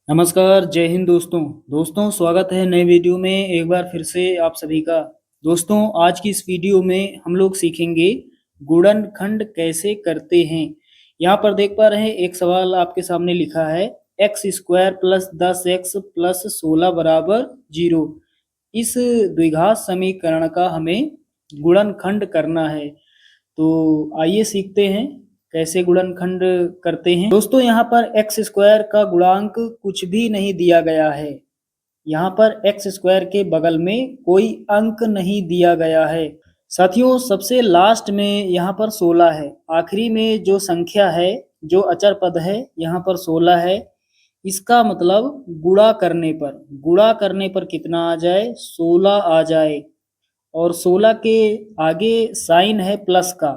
नमस्कार, जय हिंद दोस्तों स्वागत है नए वीडियो में एक बार फिर से आप सभी का। दोस्तों आज की इस वीडियो में हम लोग सीखेंगे गुणनखंड कैसे करते हैं। यहाँ पर देख पा रहे हैं एक सवाल आपके सामने लिखा है x square plus 10x plus 16 बराबर 0। इस द्विघात समीकरण का हमें गुणनखंड करना है। तो आइए सीखते हैं कैसे गुणनखंड करते हैं। दोस्तों यहाँ पर एक्स स्क्वायर का गुणांक कुछ भी नहीं दिया गया है। यहाँ पर एक्स स्क्वायर के बगल में कोई अंक नहीं दिया गया है। साथियों सबसे लास्ट में यहाँ पर 16 है। आखिरी में जो संख्या है, जो अचर पद है, यहाँ पर 16 है। इसका मतलब गुणा करने पर कितना आ जाए, 16 आ जाए। और 16 के आगे साइन है प्लस का।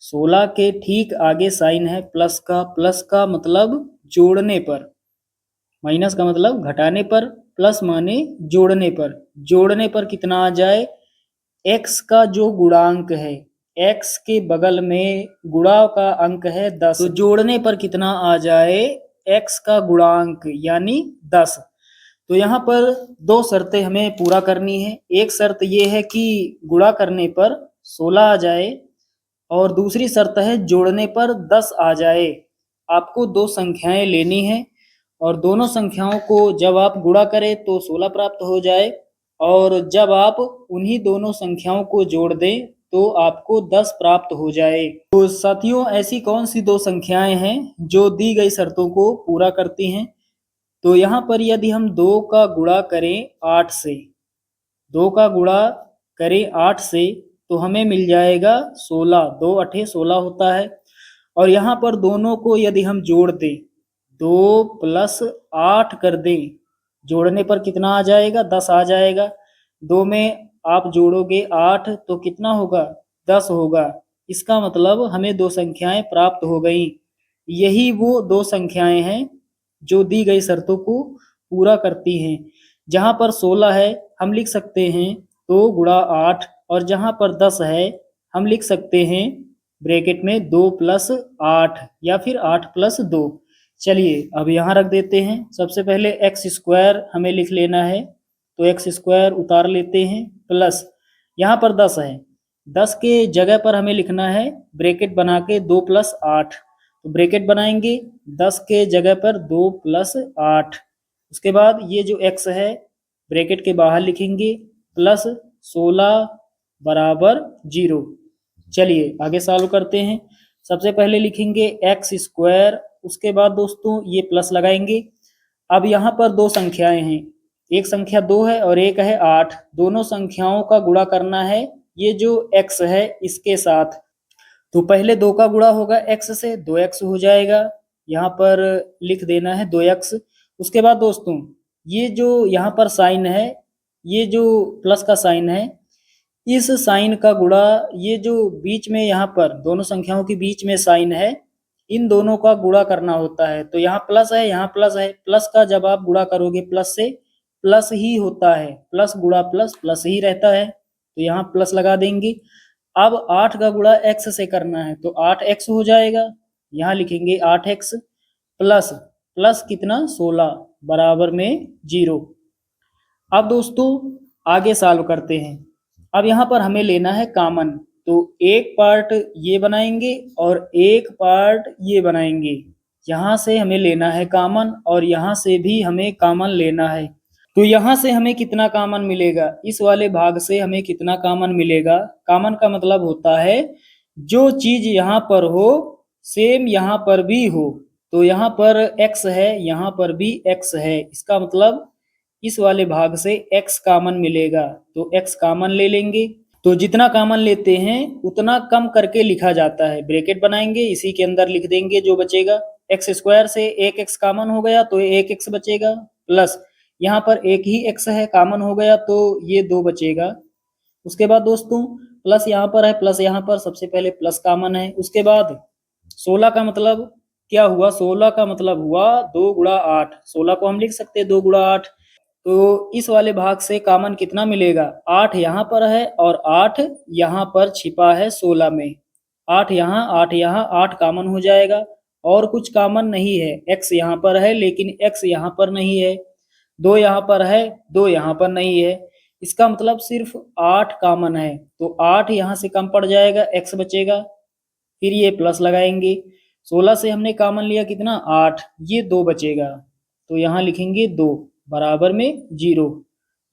16 के ठीक आगे साइन है प्लस का। प्लस का मतलब जोड़ने पर, माइनस का मतलब घटाने पर, प्लस माने जोड़ने पर। जोड़ने पर कितना आ जाए, x का जो गुणांक है, x के बगल में गुणा का अंक है 10, तो जोड़ने पर कितना आ जाए, x का गुणांक यानी 10। तो यहाँ पर दो शर्तें हमें पूरा करनी है। एक शर्त ये है कि गुणा करने पर 16 आ जाए और दूसरी शर्त है जोड़ने पर 10 आ जाए। आपको दो संख्याएं लेनी है और दोनों संख्याओं को जब आप गुणा करें तो 16 प्राप्त हो जाए और जब आप उन्हीं दोनों संख्याओं को जोड़ दें तो आपको 10 प्राप्त हो जाए। तो साथियों ऐसी कौन सी दो संख्याएं हैं जो दी गई शर्तों को पूरा करती हैं। तो यहाँ पर यदि हम 2 का गुणा करें 8 से, 2 का गुणा करें 8 से तो हमें मिल जाएगा 16। 2 अठे 16 होता है। और यहाँ पर दोनों को यदि हम जोड़ दें, 2 प्लस 8 कर दें, जोड़ने पर कितना आ जाएगा, 10 आ जाएगा। 2 में आप जोड़ोगे 8 तो कितना होगा, 10 होगा। इसका मतलब हमें दो संख्याएं प्राप्त हो गई। यही वो दो संख्याएं हैं जो दी गई शर्तों को पूरा करती हैं। जहाँ पर 16 है हम लिख सकते हैं 2 गुणा 8 और जहाँ पर 10 है हम लिख सकते हैं ब्रैकेट में 2 प्लस 8 या फिर 8 प्लस 2। चलिए अब यहाँ रख देते हैं। सबसे पहले एक्स स्क्वायर हमें लिख लेना है तो एक्स स्क्वायर उतार लेते हैं प्लस यहाँ पर 10 है, 10 के जगह पर हमें लिखना है ब्रैकेट बना के 2 प्लस 8। तो ब्रैकेट बनाएंगे 10 के जगह पर 2 प्लस 8। उसके बाद ये जो x है ब्रैकेट के बाहर लिखेंगे प्लस 16 बराबर 0। चलिए आगे सॉल्व करते हैं। सबसे पहले लिखेंगे एक्स स्क्वायर, उसके बाद दोस्तों ये प्लस लगाएंगे। अब यहाँ पर दो संख्याएं हैं, एक संख्या 2 है और एक है 8। दोनों संख्याओं का गुणा करना है ये जो x है इसके साथ। तो पहले 2 का गुणा होगा x से, 2x हो जाएगा। यहाँ पर लिख देना है 2x। उसके बाद दोस्तों ये जो यहाँ पर साइन है, ये जो प्लस का साइन है, इस साइन का गुणा, ये जो बीच में यहाँ पर दोनों संख्याओं के बीच में साइन है, इन दोनों का गुणा करना होता है। तो यहाँ प्लस है, यहाँ प्लस है। प्लस का जब आप गुणा करोगे प्लस से, प्लस ही होता है। प्लस गुणा प्लस प्लस ही रहता है। तो यहाँ प्लस लगा देंगे। अब 8 का गुणा x से करना है तो 8x हो जाएगा। यहाँ लिखेंगे 8x प्लस प्लस कितना 16 बराबर में 0। अब दोस्तों आगे सॉल्व करते हैं। अब यहाँ पर हमें लेना है कॉमन, तो एक पार्ट ये बनाएंगे और एक पार्ट ये बनाएंगे। यहाँ से हमें लेना है कॉमन और यहाँ से भी हमें कॉमन लेना है। तो यहाँ से हमें कितना कॉमन मिलेगा, इस वाले भाग से हमें कितना कॉमन मिलेगा। कॉमन का मतलब होता है जो चीज यहाँ पर हो सेम यहाँ पर भी हो। तो यहाँ पर x है, यहाँ पर भी x है, इसका मतलब इस वाले भाग से x कॉमन मिलेगा। तो x कॉमन ले लेंगे। तो जितना कॉमन लेते हैं उतना कम करके लिखा जाता है। ब्रैकेट बनाएंगे, इसी के अंदर लिख देंगे जो बचेगा। एक्स स्क्वायर से एक x कॉमन हो गया तो एक x बचेगा, प्लस यहाँ पर एक ही x है कॉमन हो गया तो ये 2 बचेगा। उसके बाद दोस्तों प्लस यहाँ पर है, प्लस यहाँ पर, सबसे पहले प्लस कॉमन है। उसके बाद 16 का मतलब क्या हुआ, 16 का मतलब हुआ 2 गुणा 8। 16 को हम लिख सकते हैं 2 गुणा 8। तो इस वाले भाग से कॉमन कितना मिलेगा, 8 यहाँ पर है और 8 यहाँ पर छिपा है 16 में। 8 यहाँ 8 यहाँ, 8 कॉमन हो जाएगा। और कुछ कॉमन नहीं है। x यहाँ पर है लेकिन x यहाँ पर नहीं है, 2 यहाँ पर है, 2 यहाँ पर नहीं है। इसका मतलब सिर्फ 8 कॉमन है, तो 8 यहाँ से कम पड़ जाएगा, x बचेगा। फिर ये प्लस लगाएंगे, 16 से हमने कॉमन लिया कितना 8, ये 2 बचेगा, तो यहाँ लिखेंगे 2 बराबर में 0।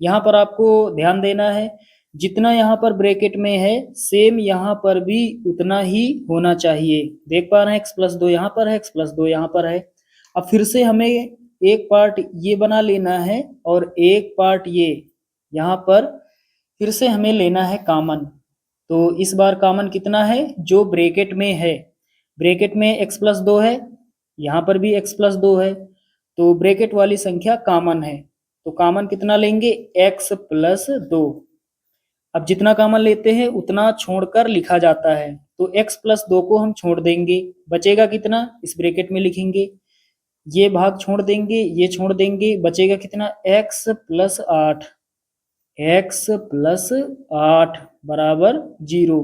यहाँ पर आपको ध्यान देना है, जितना यहाँ पर ब्रैकेट में है सेम यहाँ पर भी उतना ही होना चाहिए। देख पा रहे हैं x प्लस 2 यहाँ पर है, x प्लस 2 यहाँ पर है। अब फिर से हमें एक पार्ट ये बना लेना है और एक पार्ट ये यहाँ पर फिर से हमें लेना है कॉमन। तो इस बार कॉमन कितना है, जो ब्रैकेट में है। ब्रैकेट में x प्लस 2 है, यहाँ पर भी x प्लस 2 है, तो ब्रैकेट वाली संख्या कॉमन है। तो कॉमन कितना लेंगे, x प्लस 2। अब जितना कॉमन लेते हैं उतना छोड़कर लिखा जाता है, तो x प्लस 2 को हम छोड़ देंगे, बचेगा कितना, इस ब्रैकेट में लिखेंगे। ये भाग छोड़ देंगे, ये छोड़ देंगे, बचेगा कितना, x प्लस 8, x प्लस 8 बराबर 0।